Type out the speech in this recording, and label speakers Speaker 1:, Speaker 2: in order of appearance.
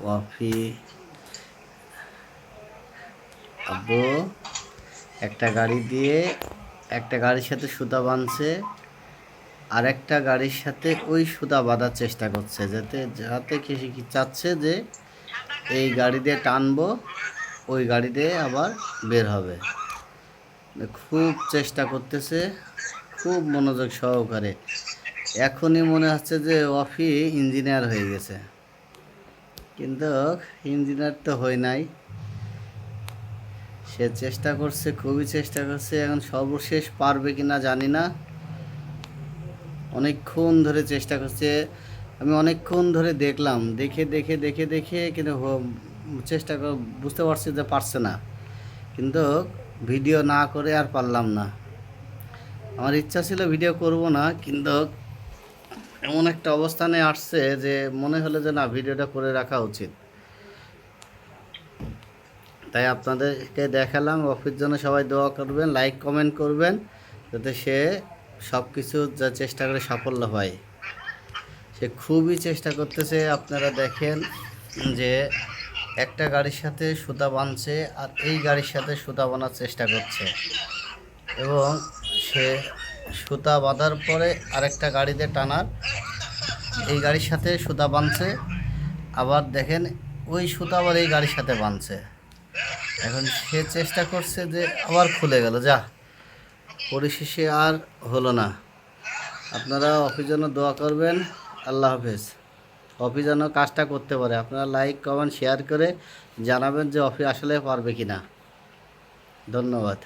Speaker 1: ওয়াফি আব্বু একটা গাড়ি দিয়ে একটা গাড়ির সাথে সুতা বাঁধছে, আর একটা গাড়ির সাথে ওই সুতা বাঁধার চেষ্টা করছে, যাতে যাতে কি চাচ্ছে যে এই গাড়ি দিয়ে টানবো, ওই গাড়ি দিয়ে আবার বের হবে। খুব চেষ্টা করতেছে, খুব মনোযোগ সহকারে। এখনই মনে হচ্ছে যে ওয়াফি ইঞ্জিনিয়ার হয়ে গেছে, কিন্তু ইঞ্জিনিয়ার তো হয় নাই। সে চেষ্টা করছে, খুবই চেষ্টা করছে। এখন সর্বশেষ পারবে কিনা জানি না। অনেকক্ষণ ধরে চেষ্টা করছে, আমি অনেকক্ষণ ধরে দেখলাম, দেখে দেখে দেখে দেখে কিন্তু চেষ্টা করে বুঝতে পারছি যে পারছে না, কিন্তু ভিডিও না করে আর পারলাম না। আমার ইচ্ছা ছিল ভিডিও করব না, কিন্তু এমন একটা অবস্থানে আসছে যে মনে হলো যে না, ভিডিওটা করে রাখা উচিত। তাই আপনাদেরকে দেখালাম। অফির জন্য সবাই দোয়া করবেন, লাইক কমেন্ট করবেন, যাতে সে সব কিছু যা চেষ্টা করে সাফল্য হয়। সে খুবই চেষ্টা করতেছে। আপনারা দেখেন যে একটা গাড়ির সাথে সুতা বাঁধছে, আর এই গাড়ির সাথে সুতা বাঁধার চেষ্টা করছে, এবং সে সুতা বাঁধার পরে আরেকটা গাড়িতে টানার, এই গাড়ির সাথে সুতা বাঁধছে, আবার দেখেন ওই সুতা আবার এই গাড়ির সাথে বাঁধছে। এখন সে চেষ্টা করছে যে আবার খুলে গেল, যা পরিশেষে আর হলো না। আপনারা অফিস জন্য দোয়া করবেন। আল্লাহ হাফেজ। অফিস যেন কাজটা করতে পারে। আপনারা লাইক কমেন্ট শেয়ার করে জানাবেন যে অফিস আসলে পারবে কি না। ধন্যবাদ।